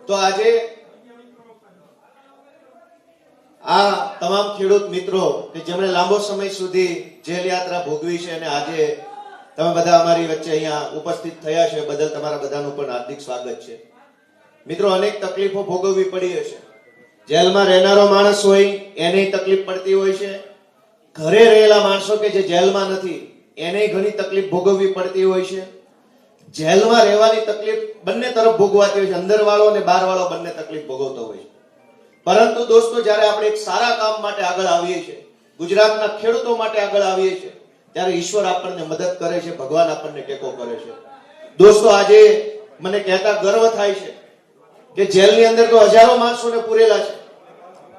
તો આજે આ તમામ ખેડૂત મિત્રો કે જેમણે લાંબો સમય સુધી જેલ યાત્રા ભોગવી છે અને આજે તમે બધા અમારી વચ્ચે અહીંયા ઉપસ્થિત થયા છે બદલ તમારા બધાનું પણ હાર્દિક સ્વાગત છે. મિત્રો, અનેક તકલીફો ભોગવવી પડી હશે. જેલમાં રહેનારો માણસ હોય એને તકલીફ પડતી હોય છે, ઘરે રહેલા માણસો કે જે જેલમાં નથી એને ઘણી તકલીફ ભોગવવી પડતી હોય છે. જેલમાં રહેવાની તકલીફ બંને તરફ ભોગવાતી હોય છે, અંદર વાળો અને બહાર વાળો બંને તકલીફ ભોગવતો હોય છે. પરંતુ દોસ્તો, જ્યારે આપણે એક સારા કામ માટે આગળ આવીએ છીએ, ગુજરાતના ખેડૂતો માટે આગળ આવીએ છીએ, ત્યારે ઈશ્વર આપણને મદદ કરે છે, ભગવાન આપણને ટેકો કરે છે. દોસ્તો, આજે મને કહેતા ગર્વ થાય છે કે જેલની અંદર તો હજારો માણસોને પૂરેલા છે,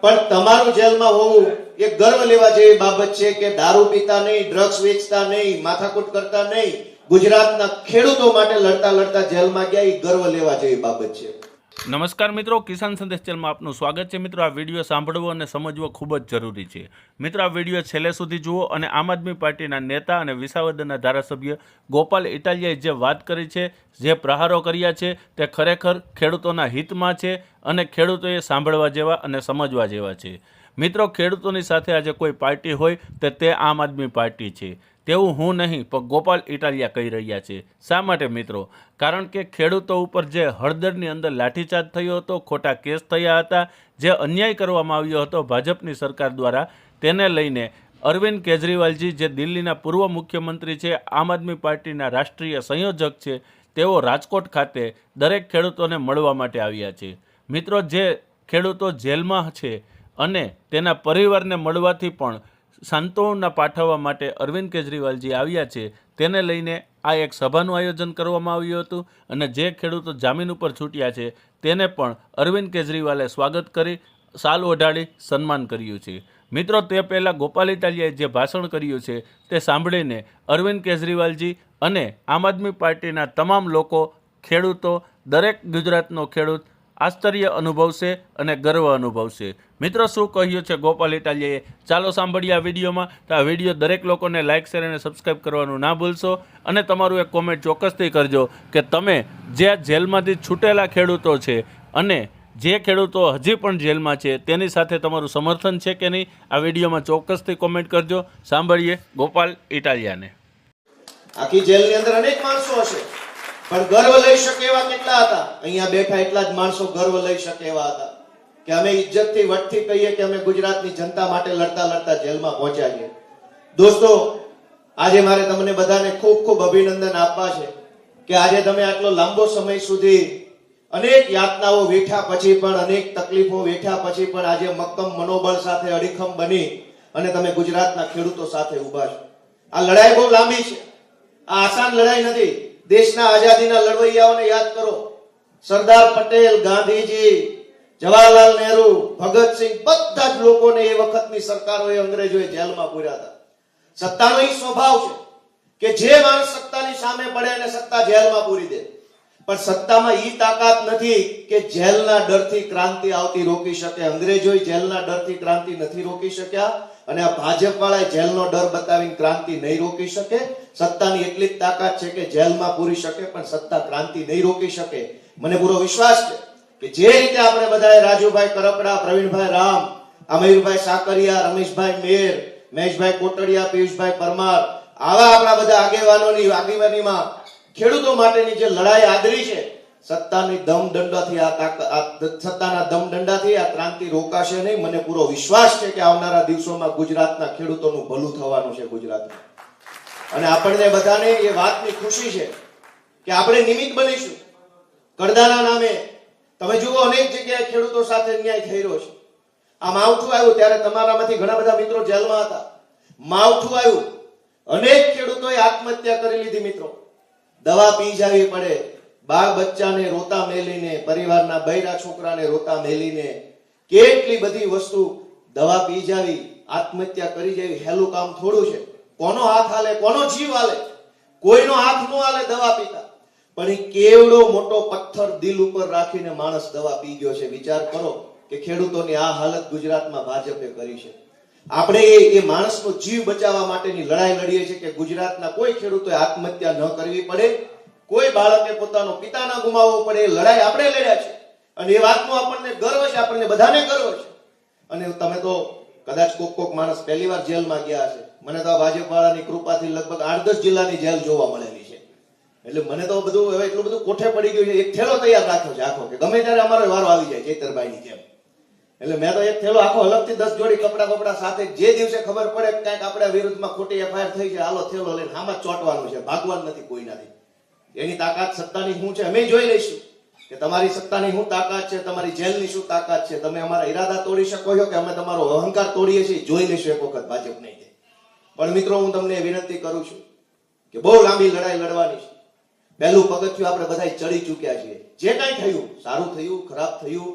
પણ તમારું જેલમાં હોવું એ ગર્વ લેવા જેવી બાબત છે કે દારૂ પીતા નહીં, ડ્રગ્સ વેચતા નહીં, માથાકૂટ કરતા નહીં, ગુજરાતના ખેડૂતો માટે લડતા લડતા જેલમાં ગયા, એ ગર્વ લેવા જેવી બાબત છે. નમસ્કાર મિત્રો, કિસાન સંદેશ ચેનલમાં આપનું સ્વાગત છે. મિત્રો, આ વિડીયો સાંભળવો અને સમજવો ખૂબ જ જરૂરી છે. મિત્રો, આ વિડીયો છેલ્લે સુધી જુઓ અને આમ આદમી પાર્ટીના નેતા અને વિસાવદરના ધારાસભ્ય ગોપાલ ઇટાલિયાએ જે વાત કરી છે, જે પ્રહારો કર્યા છે, તે ખરેખર ખેડૂતોના હિતમાં છે અને ખેડૂતોએ સાંભળવા જેવા અને સમજવા જેવા છે. મિત્રો, ખેડૂતોની સાથે આજે કોઈ પાર્ટી હોય તો તે આમ આદમી પાર્ટી છે તેવું હું નહીં પણ ગોપાલ ઇટાલિયા કહી રહ્યા છે. શા માટે મિત્રો? કારણ કે ખેડૂતો ઉપર જે હળદરની અંદર લાઠીચાર્જ થયો હતો, ખોટા કેસ થયા હતા, જે અન્યાય કરવામાં આવ્યો હતો ભાજપની સરકાર દ્વારા, તેને લઈને અરવિંદ કેજરીવાલજી જે દિલ્હીના પૂર્વ મુખ્યમંત્રી છે, આમ આદમી પાર્ટીના રાષ્ટ્રીય સંયોજક છે, તેઓ રાજકોટ ખાતે દરેક ખેડૂતોને મળવા માટે આવ્યા છે. મિત્રો, જે ખેડૂતો જેલમાં છે અને તેના પરિવારને મળવાથી પણ સાંત્વના પાઠવવા માટે અરવિંદ કેજરીવાલજી આવ્યા છે, તેને લઈને આ એક સભાનું આયોજન કરવામાં આવ્યું હતું અને જે ખેડૂતો જામીન ઉપર છૂટ્યા છે તેને પણ અરવિંદ કેજરીવાલે સ્વાગત કરી શાલ ઓઢાડી સન્માન કર્યું છે. મિત્રો, તે પહેલાં ગોપાલ ઇટાલિયાએ જે ભાષણ કર્યું છે તે સાંભળીને અરવિંદ કેજરીવાલજી અને આમ આદમી પાર્ટીના તમામ લોકો, ખેડૂતો, દરેક ગુજરાતનો ખેડૂત આશ્ચર્ય અનુભવશે અને ગર્વ અનુભવશે. મિત્રો, શું કહ્યું છે ગોપાલ ઇટાલિયાએ? ચાલો સાંભળીએ આ વિડીયોમાં. તો આ વિડીયો દરેક લોકોને લાઇક, શેર અને સબસ્ક્રાઈબ કરવાનું ના ભૂલશો અને તમારું એક કોમેન્ટ ચોક્કસથી કરજો કે તમે જે જેલમાંથી છૂટેલા ખેડૂતો છે અને જે ખેડૂતો હજી પણ જેલમાં છે તેની સાથે તમારું સમર્થન છે કે નહીં, આ વિડીયોમાં ચોક્કસથી કોમેન્ટ કરજો. સાંભળીએ ગોપાલ ઇટાલિયાને. આખી જેલની અંદર અનેક માણસો હશે, પણ ગર્વ લઈ શકે એવા કેટલા હતા? અહીંયા બેઠા એટલા જ માણસો ગર્વ લઈ શકે એવા હતા કે અમે ઇજ્જતથી વટથી કહીએ કે અમે ગુજરાતની જનતા માટે લડતા લડતા જેલમાં પહોંચ્યા છીએ. દોસ્તો, આજે મારે તમને બધાને ખૂબ ખૂબ અભિનંદન આપવા છે કે આજે તમે આટલો લાંબો સમય સુધી અનેક યાતનાઓ વેઠ્યા પછી પણ, અનેક તકલીફો વેઠ્યા પછી પણ આજે મક્કમ મનોબળ સાથે અડીખમ બની અને તમે ગુજરાતના ખેડૂતો સાથે ઊભા છો. આ લડાઈ બહુ લાંબી છે, આ આસાન લડાઈ નથી. દેશના આઝાદીના લડવૈયાઓને યાદ કરો. સરદાર પટેલ, ગાંધીજી, જવાહરલાલ નહેરુ, ભગતસિંહ, બધા જ લોકોને એ વખતની સરકારોએ, અંગ્રેજોએ જેલમાં પૂર્યા હતા. સત્તાનો એ સ્વભાવ છે કે જે માણસ સત્તાની સામે પડે અને સત્તા જેલમાં પૂરી દે, પણ સત્તામાં ઈ તાકાત નથી કે જેલના ડરથી ક્રાંતિ આવતી રોકી શકે. અંગ્રેજોએ જેલના ડરથી ક્રાંતિ નથી રોકી શક્યા અને આ ભાજપ વાળાએ જેલનો ડર બતાવીને ક્રાંતિ નહીં રોકી શકે. સત્તાની એટલી જ તાકાત છે કે જેલમાં પૂરી શકે પણ સત્તા ક્રાંતિ નહીં રોકી શકે. મને પૂરો વિશ્વાસ છે કે જે રીતે આપણે બધાએ રાજુભાઈ કરપડા, પ્રવીણભાઈ રામ, અમીરભાઈ સાકરિયા, રમેશભાઈ મેર, મહેશભાઈ કોટડિયા, પિયુષભાઈ પરમાર, આવા આપણા બધા આગેવાનોની આગેવાનીમાં ખેડૂતો માટેની જે લડાઈ આદરી છે, સત્તાની દમદંડાથી સત્તાના દમદંડાથી આ ક્રાંતિ રોકાશે નહીં. મને પૂરો વિશ્વાસ છે કે આવનારા દિવસોમાં ગુજરાતના ખેડૂતોનું ભલું થવાનું છે ગુજરાતમાં. અને આપણને બધાને એ વાતની ખુશી છે કે આપણે નિમિત્ત બનીશું. કડદાના નામે તમે જુઓ અનેક જગ્યાએ ખેડૂતો સાથે અન્યાય થઈ રહ્યો છે. આ માવઠું આવ્યું ત્યારે તમારામાંથી ઘણા બધા મિત્રો જેલમાં હતા. માવઠું આવ્યું, અનેક ખેડૂતોએ આત્મહત્યા કરી લીધી. મિત્રો, દવા પી જવી પડે, બાળ બચ્ચાને રોતા મેલીને, પરિવારના બૈરા છોકરાને રોતા મેલીને, કેટલી બધી વસ્તુ દવા પી જાવી, આત્મહત્યા કરી જવી હેલું કામ થોડું છે. કોનો હાથ હાલે, કોનો જીવ હાલે? કોઈનો હાથ નો હાલે દવા પીતા, પણ એ કેવડો મોટો પથ્થર દિલ ઉપર રાખીને માણસ દવા પી ગયો છે. વિચાર કરો કે ખેડૂતોની આ હાલત ગુજરાતમાં ભાજપે કરી છે. આપણે એ માણસનો જીવ બચાવવા માટેની લડાઈ લડીએ છીએ કે ગુજરાતના કોઈ ખેડૂતોએ આત્મહત્યા ન કરવી પડે, કોઈ બાળકે પોતાનો પિતા ન ગુમાવવો પડે. એ લડાઈ આપણે લડ્યા છે અને એ વાતનો આપણને ગર્વ છે, આપણને બધાને ગર્વ છે. અને તમે તો કદાચ કોક માણસ પહેલી વાર જેલમાં ગયા હશે. મને તો આ ભાજપવાળાની કૃપાથી લગભગ 8-10 જિલ્લાની જેલ જોવા મળેલી છે. એટલે મને તો બધું હવે એટલું બધું કોઠે પડી ગયું છે. એક થેલો તૈયાર રાખ્યો છે આખો, કે ગમે ત્યારે અમારો વારો આવી જાય ચૈતરભાઈની જેમ. એટલે મેં તો એક થેલો આખો અલગથી 10 જોડી કપડા સાથે, જે દિવસે ખબર પડે કે કંઈક આપણા વિરુદ્ધમાં ખોટી એફઆઈઆર થઈ છે, હાલો થેલો લઈને આમાં ચોંટવાનું છે, ભાગવાનું નથી કોઈનાથી. એની તાકાત સત્તાની શું છે અમે જોઈ લઈશું, કે તમારી સત્તાની શું તાકાત છે, તમારી જેલની શું તાકાત છે. તમે અમારા ઈરાદા તોડી શકો છો કે અમે તમારો અહંકાર તોડીએ છીએ, જોઈ લઈશું એક વખત ભાજપ નહીં. પણ મિત્રો, હું તમને વિનંતી કરું છું કે બહુ લાંબી લડાઈ લડવાની છે. પહેલું પગથિયું આપણે બધા ચડી ચૂક્યા છીએ. જે કાંઈ થયું, સારું થયું, ખરાબ થયું,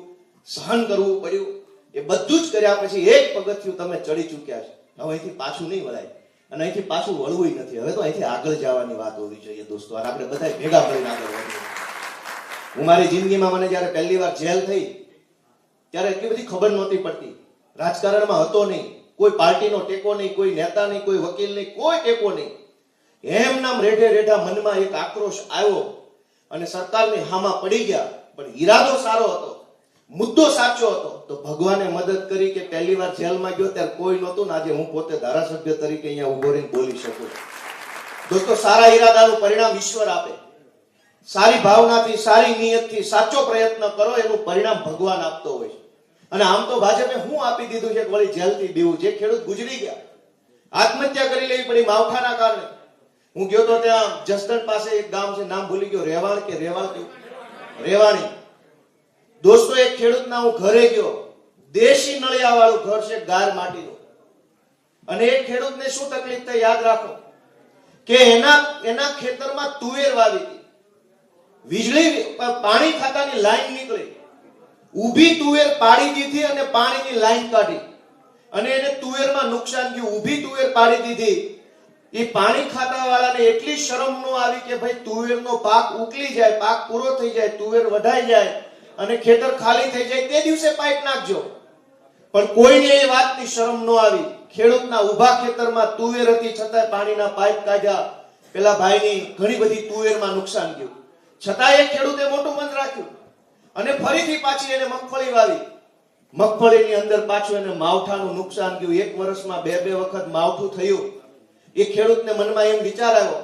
સહન કરવું પડ્યું, એ બધું જ કર્યા પછી એક પગથિયું તમે ચડી ચૂક્યા છે. હવે અહીંથી પાછું નહીં વળાય, અને અહીંથી પાછું વળવું નથી. હવે તો અહીંથી આગળ જવાની વાત હોવી જોઈએ દોસ્તો, અને આપણે બધા ભેગા મળીને આગળ વધીએ. હું મારી જિંદગીમાં મને જયારે પહેલી વાર જેલ થઈ ત્યારે એટલી બધી ખબર નહોતી પડતી. રાજકારણમાં હતો નહીં, કોઈ પાર્ટીનો ટેકો નહીં, કોઈ નેતા નહીં, કોઈ વકીલ નહીં, કોઈ ટેકો નહીં. એમ નામ રેઢા મનમાં એક આક્રોશ આવ્યો અને સરકારની હામાં પડી ગયા. પણ ઈરાદો સારો હતો, મુદ્દો સાચો હતો, તો ભગવાને મદદ કરી કે પહેલી વાર જેલમાં ગયો ત્યારે કોઈ નહોતું ને આજે હું પોતે ધારાસભ્ય તરીકે અહીંયા ઉભો રહીને બોલી શકું. દોસ્તો, સારા ઈરાદાનું પરિણામ ઈશ્વર આપે. સારી ભાવનાથી, સારી નિયતથી સાચો પ્રયત્ન કરો, એનું પરિણામ ભગવાન આપતો હોય છે. અને આમ તો ભાજપે હું આપી દીધું છે કે વળી જેલથી બીવું. જે ખેડૂત ગુજરી ગયા, આત્મહત્યા કરી લેવી પડી માવઠાના કારણે. હું ગયો તો ત્યાં જસદણ પાસે એક ગામ છે, નામ ભૂલી ગયો, રેવાણી. દોસ્તો, એક ખેડૂતના હું ઘરે ગયો, દેશી નળિયા વાળું ઘર છે, ગાર માટીનું. અને એક ખેડૂતને શું તકલીફ થઈ યાદ રાખો, કે એના ખેતરમાં તુવેર વાવી હતી. વીજળી પાણી ખાતાની લાઈન નીકળી, ઊભી તુવેર પાડી દીધી અને પાણીની લાઈન કાઢી, અને એને તુવેરમાં નુકસાન ગયું. ઊભી તુવેર પાડી દીધી, એ પાણી ખાતા વાળાને એટલી શરમ ન આવી કે ભાઈ તુવેરનો પાક ઉકલી જાય, પાક પૂરો થઈ જાય, તુવેર વઢાઈ જાય અને ખેતર ખાલી થઈ જાય તે દિવસે પાઇપ નાખજો. પણ કોઈને એ વાતની શરમ ન આવી. ખેડૂતના ઊભા ખેતરમાં તુવેર હતી છતાં પાણીના પાઇપ કાઢ્યા. પેલા ભાઈની ઘણી બધી તુવેરમાં નુકસાન ગયું, છતાં એ ખેડૂતે મોટું મન રાખ્યું અને ફરીથી પાછી એને મગફળી વાવી. મગફળીની અંદર પાછું એને માવઠાનું નુકસાન ગયું. એક વર્ષમાં 2 વખત માવઠું થયું. એ ખેડૂતને મનમાં એમ વિચાર આવ્યો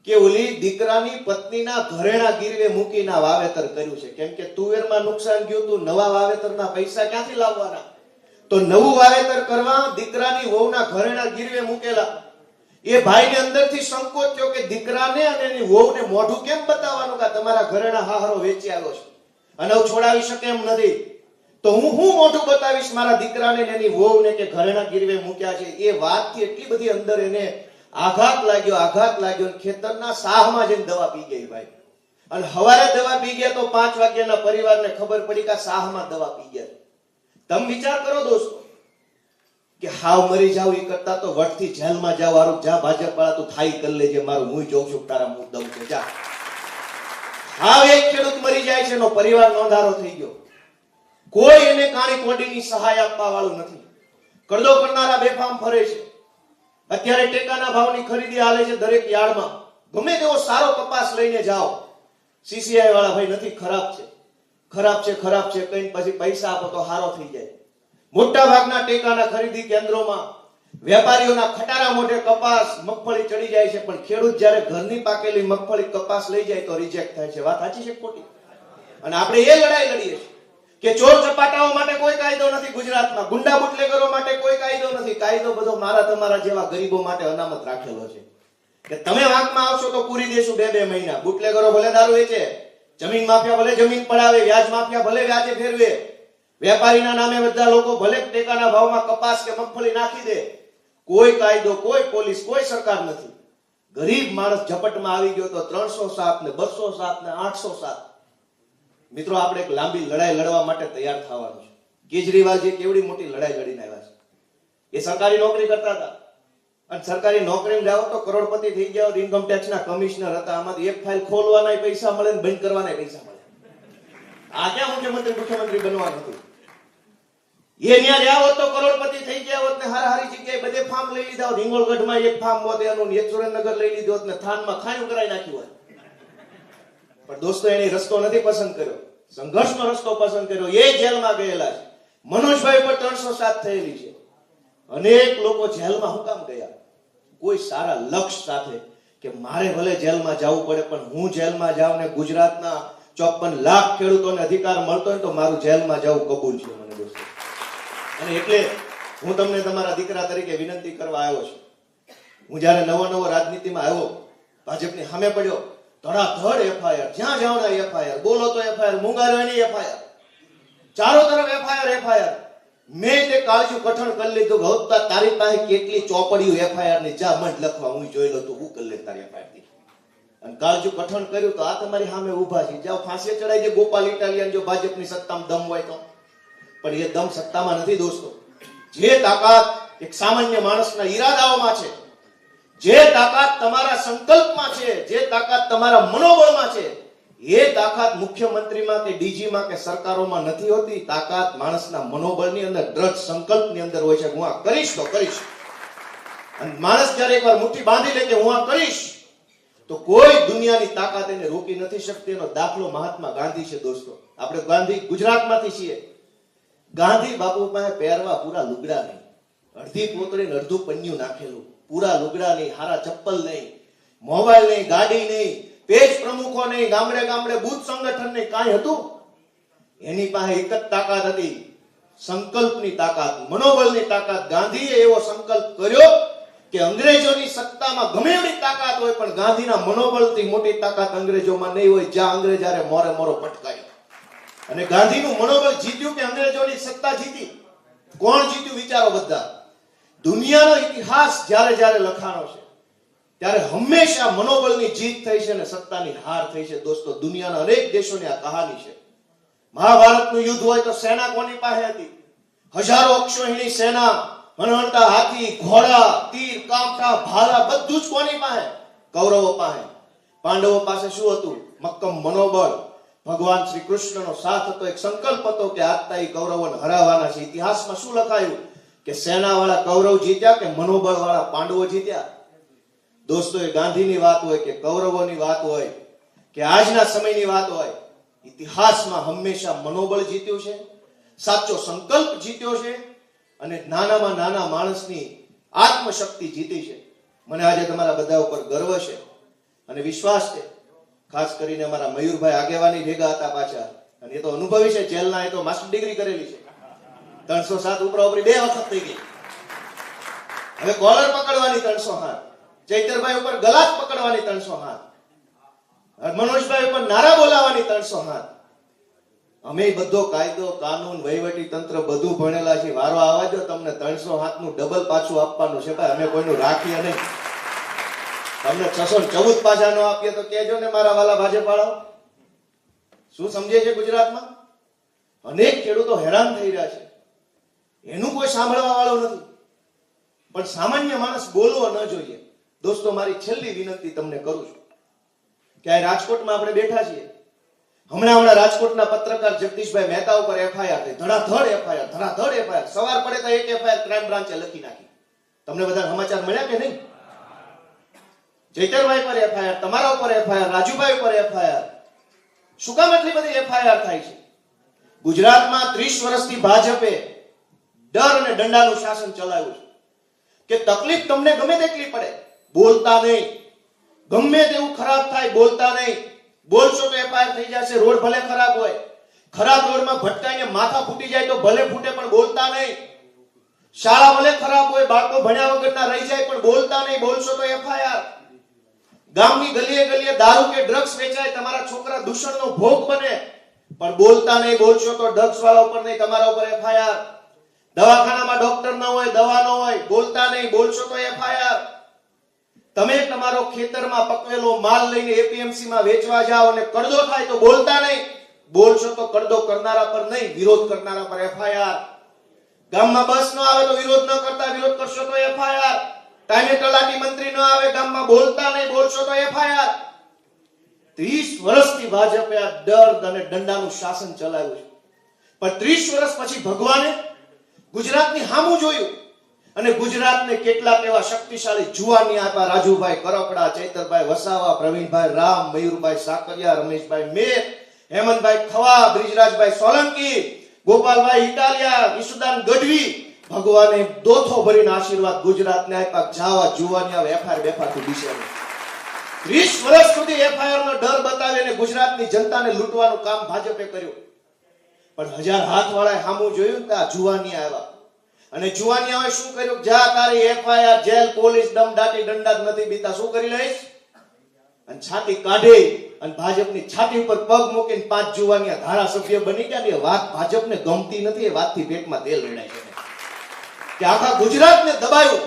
કે ઓલી દીકરાની પત્નીના ઘરેણા ગીરવે મૂકીને વાવેતર કર્યું છે, કેમ કે તુવેરમાં નુકસાન ગયું તો નવા વાવેતરના પૈસા ક્યાંથી લાવવાના? તો નવું વાવેતર કરવા દીકરાની વહુના ઘરેણા ગીરવે મૂકેલા. એ ભાઈને અંદરથી સંકોચ થયો કે દીકરાને અને એની વહુને મોઢું કેમ બતાવવાનું કે તમારા ઘરેણા હાહરો વેચી આવ્યો છે અને હું છોડાવી શકે એમ નથી. તો હું મોઢું બતાવીશ મારા દીકરાને ને એની વહુને કે ઘરેણા ગીરવે મૂક્યા છે. એ વાતથી એટલી બધી અંદર એને આઘાત લાગ્યો. ખેતરના સાહમાં જઈને દવા પી ગઈ ભાઈ. અને હવારે દવા પી ગયા તો 5 વાગ્યાના પરિવારને ખબર પડી કે સાહમાં દવા પી ગયા. તમે વિચાર કરો દોસ્તો, કે હાવ મરી જાવ એ કરતા તો વટથી જેલમાં જાવ. હારું જા ભાજપ વાળા તું થાઈ કરી લેજે, મારું હું જોઉં છું તારા મું દમ છે, જા. હાવ એક ખેડૂત મરી જાય છે, એનો પરિવાર નોંધારો થઈ ગયો. કોઈ એને કાણી કોડીની સહાય આપવા વાળું નથી. કરદો કરનારા બેફામ ફરે છે. અત્યારે ટેકાના ભાવની ખરીદી હાલે છે દરેક યાર્ડમાં. ગમે તેવો સારો કપાસ લઈને જાઓ, સીસીઆઈ વાળા ભાઈ નથી, ખરાબ છે કઈ પછી પૈસા આપો તો હારો થઈ જાય. મોટા ભાગના ટેકાના ખરીદી કેન્દ્રોમાં વેપારીઓના ખટારા મોઢે કપાસ, મગફળી ચડી જાય છે, પણ ખેડૂત જ્યારે ઘરની પાકેલી મગફળી કપાસ લઈ જાય તો રિજેક્ટ થાય છે. વાત સાચી છે ખોટી? અને આપણે એ લડાઈ લડીએ છીએ કે ચોર ચપાટાઓ માટે કોઈ કાયદો નથી ગુજરાતમાં, ગુંડા બુટલેગરો માટે કોઈ કાયદો નથી. કાયદો બધો મારા તમારા જેવા ગરીબો માટે અનામત રાખેલો છે કે તમે વાંકમાં આવશો તો પૂરી દેશું 2 મહિના. બુટલેગરો ભલે દારૂ વેચે, જમીન માફિયા ભલે જમીન પડાવે, વ્યાજ માફિયા ભલે વ્યાજે ફેરવે, વેપારીના નામે બધા લોકો ભલે ટેકાના ભાવમાં કપાસ કે મગફળી નાખી દે, કોઈ કાયદો, કોઈ પોલીસ, કોઈ સરકાર નથી. ગરીબ માણસ ઝપટમાં આવી ગયો તો 307 ને 207 ને 807. મિત્રો, આપણે એક લાંબી લડાઈ લડવા માટે તૈયાર થવાનું છે. કેજરીવાલજી કેવડી મોટી લડાઈ લડીને આવ્યા છે. એ સરકારી નોકરી કરતા હતા અને સરકારી નોકરીમાં જાઓ તો કરોડપતિ થઈ ગયા. ઇન્કમ ટેક્સના કમિશનર હતા. આમાંથી એક ફાઇલ ખોલવાના પૈસા મળે ને બંધ કરવાના પૈસા મળે. આ ક્યાં મુખ્યમંત્રી બનવાનું હતું? એ ત્યાં રહ્યા હોત તો કરોડપતિ થઈ ગયા હોત ને હારી જગ્યાએ બધે ફાર્મ લઈ લીધા હોત. હિંગોળગઢમાં એક ફાર્મ હોત એનું, એક સુરેન્દ્રનગર લઈ લીધું હોત ને થાનમાં ખાણું કરાવી નાખ્યું હોત. પણ દોસ્તો, એને રસ્તો નથી પસંદ કર્યો. સંઘર્ષનો રસ્તો પસંદ કર્યો, એ જેલમાં ગયેલા છે. મનોજભાઈ પર 307 થયેલી છે. અનેક લોકો જેલમાં હું કામ ગયા? કોઈ સારા લક્ષ્ય સાથે કે મારે ભલે જેલમાં જવું પડે પણ હું જેલમાં જાઉં ને ગુજરાતના 54 લાખ ખેડૂતોને અધિકાર મળતો હોય તો મારું જેલમાં જવું કબૂલ છે મને દોસ્તો. અને એટલે હું તમને તમારા દીકરા તરીકે વિનંતી કરવા આવ્યો છું. હું જ્યારે નવો રાજનીતિમાં આવ્યો, ભાજપની સામે પડ્યો, ધડાધડ એફઆઈઆર, જ્યાં જાઓ ને એફઆઈઆર, બોલો તો એફઆઈઆર, મૂંગારો એની એફઆઈઆર, ચારો તરફ એફઆઈઆર. મેં તે કાળજું કઠણ કરી લીધું કે હવે તારી પાસે કેટલી ચોપડીઓ એફઆઈઆર ની, જા મત લખવા, હું જોઈ લો તું હું કરી લે તારી એફઆઈઆર ની. અને કાળજું કઠણ કર્યું તો આ તમારી સામે ઊભા છે, જાઓ ફાંસીએ ચડાઈ દે ગોપાલ ઇટાલિયન, જો ભાજપની સત્તામાં દમ હોય તો. પણ એ દમ સત્તામાં નથી દોસ્તો. જે તાકાત એક સામાન્ય માણસના ઈરાદાઓમાં છે, જે તાકાત તમારા સંકલ્પમાં છે, જે તાકાત તમારા મનોબળમાં છે, એ તાકાત મુખ્યમંત્રીમાં કે ડીજીમાં કે સરકારોમાં નથી હોતી. તાકાત માણસના મનોબળની અંદર, દ્રઢ સંકલ્પની અંદર હોય છે. હું આ કરીશ તો કરીશ. અને માણસ જ્યારે એકવાર મુઠ્ઠી બાંધી લે કે હું આ કરીશ, તો કોઈ દુનિયાની તાકાત એને રોકી નથી શકતી. એનો દાખલો મહાત્મા ગાંધી છે દોસ્તો. આપણે ગાંધી ગુજરાતમાંથી છીએ. ગાંધી બાપુ પાસે પહેરવા પૂરા લુગડા નહીં, અડધી પોતળી ને અડધું પન્યું નાખેલું, પૂરા લુગડા નહીં, હારા ચપ્પલ નહીં, મોબાઈલ નહીં, ગાડી નહીં, પેજ પ્રમુખો નહીં, ગામડે ગામડે બુથ સંગઠન નહીં, કાંઈ હતું? એની પાસે એક જ તાકાત હતી, સંકલ્પની તાકાત, મનોબળની તાકાત. ગાંધીએ એવો સંકલ્પ કર્યો કે અંગ્રેજોની સત્તામાં ગમે એવી તાકાત હોય પણ ગાંધીના મનોબળથી મોટી તાકાત અંગ્રેજોમાં નહીં હોય. જ્યાં અંગ્રેજારે મોરે મોરો પટકાય. અને ગાંધીનું મનોબળ જીત્યું કે અંગ્રેજોની સત્તા જીતી? કોણ જીત્યું વિચારો બધા. દુનિયાનો ઇતિહાસ જ્યારે જ્યારે લખાણો છે ત્યારે હંમેશા મનોબળની જીત થઈ છે અને સત્તાની હાર થઈ છે દોસ્તો. દુનિયાના અનેક દેશોની આ કહાની છે. મહાભારતનું યુદ્ધ હોય તો સેના કોની પાસે હતી? હજારો અક્ષોહિણી સેના, મનવંતા હાથી, ઘોડા, તીર, કામઠા, ભાલા, બધું જ કોની પાસે? કૌરવો પાસે. પાંડવો પાસે શું હતું? મક્કમ મનોબળ. ભગવાન શ્રી કૃષ્ણનો સાથ હતો, એક સંકલ્પ હતો કે આજતા એ કૌરવોને હરાવવાના છે. ઇતિહાસમાં શું લખાયું કે સેનાવાળા કૌરવ જીત્યા કે મનોબળવાળા પાંડવો જીત્યા? દોસ્તો, એ ગાંધીની વાત હોય કે કૌરવોની વાત હોય કે આજના સમયની વાત હોય, ઇતિહાસમાં હંમેશા મનોબળ જીત્યું છે, સાચો સંકલ્પ જીત્યો છે અને નાનામાં નાના માણસની આત્મશક્તિ જીતી છે. મને આજે તમારા બધા ઉપર ગર્વ છે અને વિશ્વાસ છે. ખાસ કરીને અમારા મયુરભાઈ આગેવાની ભેગા હતા પાછા, અને એ તો અનુભવી છે, જેલના, એ તો માસ્ટર ડિગ્રી કરેલી છે. 307 ઉપરાઉપરી 2 વખત થઈ ગઈ. હવે કોલર પકડવાની 307, ચૈતરભાઈ ઉપર ગલાસ પકડવાની 307, મનોજભાઈ ઉપર નારા બોલાવવાની 307. અમે બધો કાયદો, કાનૂન, વહીવટી તંત્ર બધું ભણેલા છે. વારો આવવા દો, તમને 307 નું ડબલ પાછું આપવાનું છે ભાઈ. અમે કોઈનું રાખીએ નહીં. તમને 614 પાછા ન આપીએ તો કહેજો ને મારા વાલા ભાજપાળાઓ. શું સમજે છે ગુજરાતમાં? અનેક ખેડૂતો હેરાન થઈ રહ્યા છે, એનું કોઈ સાંભળવા વાળું નથી. પણ સામાન્ય માણસ બોલવો ન જોઈએ. દોસ્તો, મારી છેલ્લી વિનંતી તમને કરું છું કે આ રાજકોટમાં આપણે બેઠા છીએ. હમણાં રાજકોટના પત્રકાર જગદીશભાઈ મહેતા ઉપર એફઆઈઆર થઈ, ધડાધડ એફઆઈઆર. સવાર પડે તો એક એફઆઈઆર ક્રાઇમ બ્રાન્ચે લખી નાખી. તમને બધા સમાચાર મળ્યા કે નહીં? ચૈતરભાઈ પર એફઆઈઆર, તમારા ઉપર એફઆઈઆર, રાજુભાઈ ઉપર એફઆઈઆર. શું કામ એટલી બધી એફઆઈઆર થાય છે? ગુજરાતમાં 30 વર્ષથી ભાજપે ડર અને દંડાનું શાસન ચલાવ્યું છે કે તકલીફ તમને ગમે તેટલી પડે, બોલતા નહીં. ગમે તેવું ખરાબ થાય, બોલતા નહીં. બોલશો તો એફઆઈઆર થઈ જશે. રોડ ભલે ખરાબ હોય, ખરાબ રોડમાં ભટકાઈને માથા ફૂટી જાય તો ભલે ફૂટે, પણ બોલતા નહીં. શાળા ભલે ખરાબ હોય, બાળકો ભણ્યા વગરના રહી જાય, પણ બોલતા નહીં. બોલશો તો એફઆઈઆર. ગામની ગલીએ ગલીએ દારૂ કે ડ્રગ્સ વેચાય, તમારા છોકરા દૂષણનો ભોગ બને, પણ બોલતા નહીં. બોલશો તો ડ્રગ્સ વાળા ઉપર નહીં, તમારા ઉપર એફઆઈઆર. દવાખાનામાં ડોક્ટર ન હોય, દવા ન હોય, બોલતા નહીં. બોલશો તો એફઆઈઆર. તમે તમારો ખેતરમાં પકવેલો માલ લઈને એપીએમસી માં વેચવા જાઓ અને કડદો થાય તો બોલતા નહીં. બોલશો તો કડદો કરનારા પર નહીં, વિરોધ કરનારા પર એફઆઈઆર. ગામમાં બસ ન આવે તો વિરોધ ન કરતા, વિરોધ કરશો તો એફઆઈઆર. ટાઈમે તલાટી મંત્રી ન આવે ગામમાં, બોલતા નહીં. બોલશો તો એફઆઈઆર. 30 વર્ષથી ભાજપે આ ડર અને દંડાનું શાસન ચલાવ્યું છે. પણ 30 વર્ષ પછી ભગવાને ગુજરાતની સામું જોયું અને ગુજરાતને કેટલાક એવા શક્તિશાળી જુવાની આપ્યા. રાજુભાઈ કરકડા, ચૈતરભાઈ વસાવા, પ્રવીણભાઈ રામ, મયુરભાઈ સાકરિયા, રમેશભાઈ મેર, હેમંતભાઈ ખવા, બ્રિજરાજભાઈ સોલંકી, ગોપાલભાઈ ઇટાલિયા, ઈશુદાન ગઢવી, ભગવાને દોથો ભરીને આશીર્વાદ ગુજરાતને આપ્યા. જાવા જુવાની આવે એફઆઈઆર બેફાથી દિશા 30 વર્ષ સુધી એફઆઈઆર નો ડર બતાવીને ગુજરાતની જનતાને લૂંટવાનું કામ ભાજપે કર્યું. પણ 1000 હાથવાળાએ સામું જોયું કે આ જુવાની આવ્યા અને જુવાનિયાઓએ શું કર્યું? જા તારી એફઆઈઆર, જેલ, પોલીસ, દમદાટી, દંડા જ નથી બીતા, શું કરી લઈશ? અને છાતી કાઢી અને ભાજપની છાતી ઉપર પગ મૂકીને 5 જુવાનિયા ધારાસભ્ય બની ગયા. ને વાત ભાજપને ગમતી નથી, એ વાતથી પેટમાં તેલ રેડાય છે કે આખા ગુજરાતને દબાયું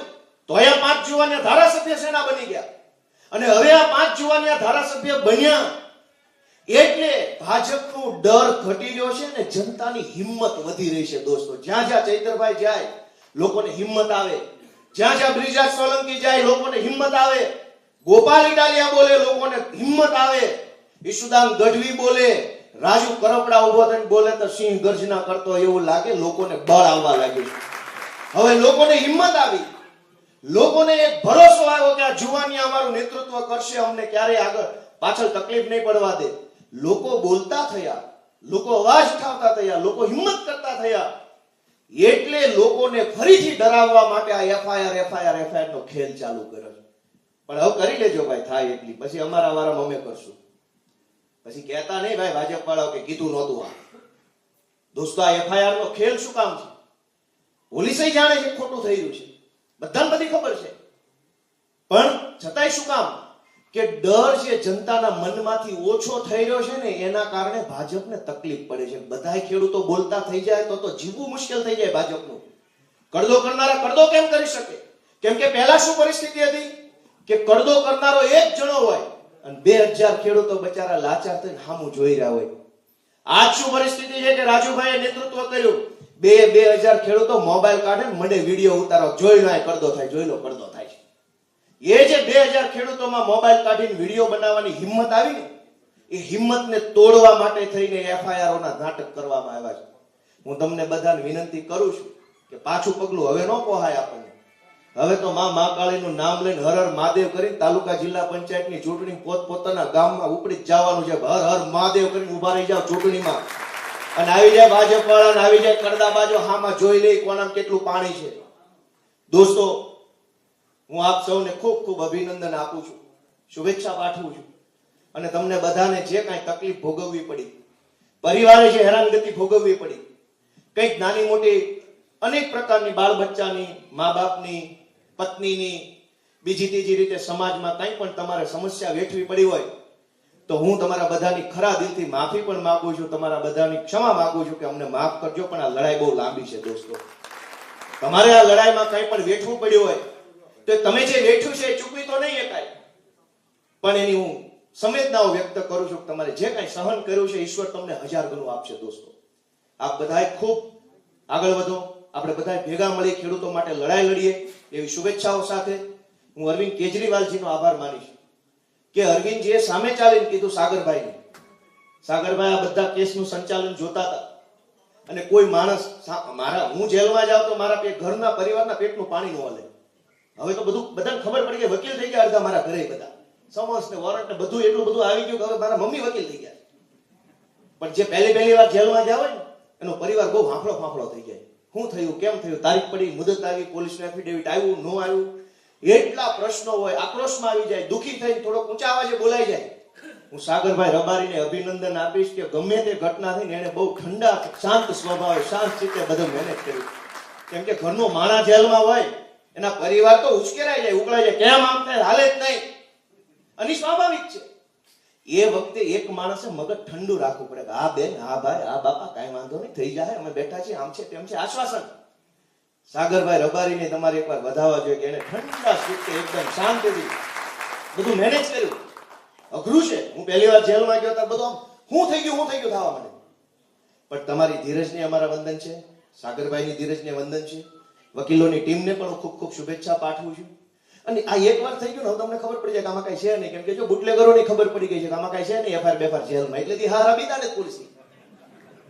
તો અહીંયા 5 જુવાનિયા ધારાસભ્ય સેના બની ગયા. અને હવે આ 5 જુવાનિયા ધારાસભ્ય બન્યા એટલે ભાજપનો ડર ઘટી રહ્યો છે ને જનતાની હિંમત વધી રહી છે. દોસ્તો, જ્યાં જ્યાં ચૈતરભાઈ જાય લોકોને હિંમત આવે, જ્યાં જ્યાં બ્રિજરાજ સોલંકી જાય લોકોને હિંમત આવે, ગોપાલ ઇટાલિયા બોલે લોકોને હિંમત આવે, ઈશુદાન ગઢવી બોલે, રાજુ કરપડા ઉભો થઈને બોલે તો સિંહ ગર્જના કરતો એવું લાગે. લોકોને બળ આવવા લાગ્યું. હવે લોકોને હિંમત આવી, લોકોને એક ભરોસો આવ્યો કે આ જુવાની અમારું નેતૃત્વ કરશે, અમને ક્યારેય આગળ પાછળ તકલીફ નહીં પડવા દે. લોકો બોલતા થયા, લોકો અવાજ ઉઠાવતા થયા, લોકો હિંમત કરતા થયા. એટલે લોકોને ફરીથી ડરાવવા માટે આ એફઆઈઆર નો ખેલ ચાલુ કર્યો છે. પણ હવે કરી લેજો ભાઈ, થાય એટલી, પછી અમારા વારામાં અમે કરશું. પછી કહેતા નહીં ભાઈ ભાજપ વાળાઓ કે કીધું નહોતું. આ દોસ્તો, આ એફઆઈઆર નો ખેલ શું કામ છે? પોલીસે જાણે છે ખોટું થઈ રહ્યું છે, બધાને બધી ખબર છે, પણ છતાંય શું કામ? કે ડર જે જનતાના મનમાંથી ઓછો થઈ રહ્યો છે ને એના કારણે ભાજપને તકલીફ પડે છે. બધાય ખેડૂતો બોલતા થઈ જાય તો જીવવું મુશ્કેલ થઈ જાય ભાજપનું. કડદો કરનારા કડદો કેમ કરી શકે? કેમ કે પહેલા શું પરિસ્થિતિ હતી કે કડદો કરનારો એક જણો હોય અને 2000 ખેડૂતો બચારા લાચાર થઈને સામું જોઈ રહ્યા હોય. આજ શું પરિસ્થિતિ છે કે રાજુભાઈએ નેતૃત્વ કર્યું, 2000 ખેડૂતો મોબાઈલ કાઢે મને વિડીયો ઉતારો, જોઈ લો કડદો થાય, જોઈ લો કડદો થાય છે. એ જે 2000 ખેડૂતોમાં મોબાઈલ કાઢીને વિડીયો બનાવવાની હિંમત આવી ને, એ હિંમતને તોડવા માટે થઈને એફઆઈઆરોના નાટક કરવામાં આવ્યા છે. હું તમને બધાને વિનંતી કરું છું કે પાછું પગલું હવે ન પોહાય આપણને. હવે તો માં મહાકાળીનું નામ લઈને હર હર મહાદેવ કરીને તાલુકા જિલ્લા પંચાયતની ચૂંટણી પોતપોતાના ગામમાં ઉપડી જ જવાનું છે. હર હર મહાદેવ કરીને ઉભા રહી જાવ ચૂંટણીમાં, અને આવી જાય ભાજપ વાળા, આવી જાય કડદા બાજો, હામાં જોઈ લે કોનામાં કેટલું પાણી છે. દોસ્તો, હું આપ સૌને ખૂબ ખૂબ અભિનંદન આપું છું, શુભેચ્છા પાઠવું છું. અને તમને બધાને જે કાંઈ તકલીફ ભોગવવી પડી, પરિવારે જે હેરાનગતિ ભોગવવી પડી, કંઈક નાની મોટી અનેક પ્રકારની બાળ બચ્ચાની, મા બાપની, પત્નીની, બીજી ત્રીજી રીતે સમાજમાં કંઈ પણ તમારે સમસ્યા વેઠવી પડી હોય તો હું તમારા બધાની ખરા દિલથી માફી પણ માંગુ છું, તમારા બધાની ક્ષમા માંગુ છું કે અમને માફ કરજો. પણ આ લડાઈ બહુ લાંબી છે દોસ્તો. તમારે આ લડાઈમાં કંઈ પણ વેઠવું પડ્યું હોય તો તમે જે વેઠ્યું છે એ ચૂકવી તો નહીં એકાય, પણ એની હું સંવેદનાઓ વ્યક્ત કરું છું. તમારે જે કાંઈ સહન કર્યું છે ઈશ્વર તમને 1000 ગણું આપશે. દોસ્તો, આપ બધાએ ખૂબ આગળ વધો, આપણે બધા ભેગા મળી ખેડૂતો માટે લડાઈ લડીએ એવી શુભેચ્છાઓ સાથે હું અરવિંદ કેજરીવાલજીનો આભાર માનીશ કે અરવિંદજીએ સામે ચાલીને કીધું સાગરભાઈને, સાગરભાઈ આ બધા કેસનું સંચાલન જોતા હતા અને કોઈ માણસ હું જેલમાં જાઉં તો મારા ઘરના પરિવારના પેટનું પાણી ન હલે. હવે તો બધું બધાને ખબર પડી કે વકીલ થઈ ગયા અડધા મારા ઘરે, બધા સમન્સ ને વોરંટ ને બધું એટલું બધું આવી ગયું કે હવે મારા મમ્મી વકીલ થઈ ગયા. પણ જે પહેલી વાર જેલમાં ગયા હોય ને એનો પરિવાર બહુ ફાંફળો થઈ જાય. શું થયું, કેમ થયું, તારીખ પડી, મુદત આવી, પોલીસનું એફિડેવિટ આવ્યું, ન આવ્યું, એટલા પ્રશ્નો હોય, આક્રોશમાં આવી જાય, દુઃખી થઈને થોડો ઊંચા અવાજે બોલાઈ જાય. હું સાગરભાઈ રબારીને અભિનંદન આપીશ કે ગમે તે ઘટના થઈને એને બહુ ઠંડા શાંત સ્વભાવે શાંત ચિત્તે બધું મેનેજ કર્યું. કેમ કે ઘરનો માણસ જેલમાં હોય એના પરિવાર તો ઉશ્કેરાઈ જાય, ઉકળાઈ જાય, કેમ આમ થાય, હાલે જ નહીં, અને સ્વાભાવિક છે. એ વખતે એક માણસે મગજ ઠંડુ રાખવું પડે. હા બેન, હા ભાઈ, હા બાપા, કાંઈ વાંધો નહીં, થઈ જાય, અમે બેઠા છીએ, આમ છે તેમ છે, આશ્વાસન. સાગરભાઈ રબારીને તમારે એકવાર વધાવવા જોઈએ કે એને ઠંડા ચિત્તે એકદમ શાંતિથી બધું મેનેજ કર્યું. અઘરું છે. હું પહેલી વાર જેલમાં ગયો ત્યારે બધું હું થઈ ગયું થવા માંડે. પણ તમારી ધીરજને અમારા વંદન છે, સાગરભાઈની ધીરજને વંદન છે, વકીલોની ટીમને પણ હું ખૂબ ખૂબ શુભેચ્છા પાઠવું છું. અને આ એક વાર થઈ ગયું ને હવે તમને ખબર પડી જાય કે આમાં કઈ છે નહીં. કેમ કે જો બુટલેગરોની ખબર પડી ગઈ છે કે આમાં કઈ છે નહીં, એફઆઈઆર બેફાર જેલમાં, એટલે હારા બીતા ને પોલીસ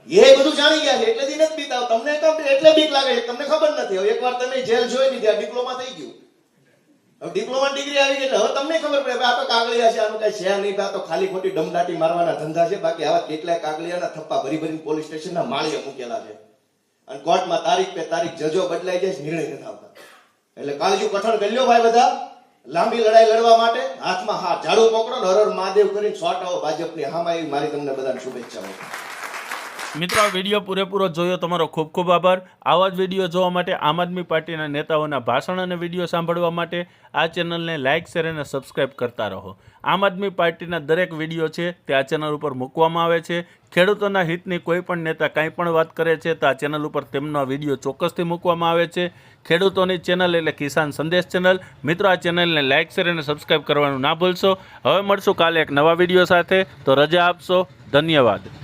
એ બધું જાણી ગયા છે, એટલે નથી બીતા. તમને એટલે બીક લાગે છે, તમને ખબર નથી. હવે એકવાર તમે જેલ જોઈ લીધી, ડિપ્લોમા થઈ ગયું. હવે ડિપ્લોમા ડિગ્રી આવી ગઈ એટલે હવે તમને ખબર પડે આ તો કાગળિયા છે, આનું કઈ છે નહીં, આ તો ખાલી ખોટી દમદાટી મારવાના ધંધા છે. બાકી આવા કેટલાય કાગળિયાના થપ્પા ભરી ભરીને પોલીસ સ્ટેશનના માળીએ મૂકેલા છે અને કોર્ટમાં તારીખ પે તારીખ જજો બદલાઈ જાય, નિર્ણય નથી આવતા. એટલે કાળજુ કઠણ કરી લ્યો ભાઈ બધા, લાંબી લડાઈ લડવા માટે હાથમાં હાથ ઝાડુ પકડો, હર હર મહાદેવ કરીને શોર્ટ આવો ભાજપની હામાં. એવી મારી તમને બધાને શુભેચ્છાઓ. મિત્રો આ વિડીયો પૂરેપૂરો જોયો, તમારો ખૂબ ખૂબ આભાર. આવા જ વિડીયો જોવા માટે, આમ આદમી પાર્ટીના નેતાઓના ભાષણ અને વિડીયો સાંભળવા માટે આ ચેનલને લાઇક, શેર અને સબસ્ક્રાઇબ કરતા રહો. આમ આદમી પાર્ટીના દરેક વિડીયો છે તે આ ચેનલ ઉપર મૂકવામાં આવે છે. ખેડૂતોના હિતની કોઈ પણ નેતા કાંઈ પણ વાત કરે છે તો આ ચેનલ ઉપર તેમનો વિડીયો ચોક્કસથી મૂકવામાં આવે છે. ખેડૂતોની ચેનલ એટલે કિસાન સંદેશ ચેનલ. મિત્રો આ ચેનલને લાઇક, શેર અને સબસ્ક્રાઇબ કરવાનું ના ભૂલશો. હવે મળશું કાલે એક નવા વિડીયો સાથે, તો રજા આપશો. ધન્યવાદ.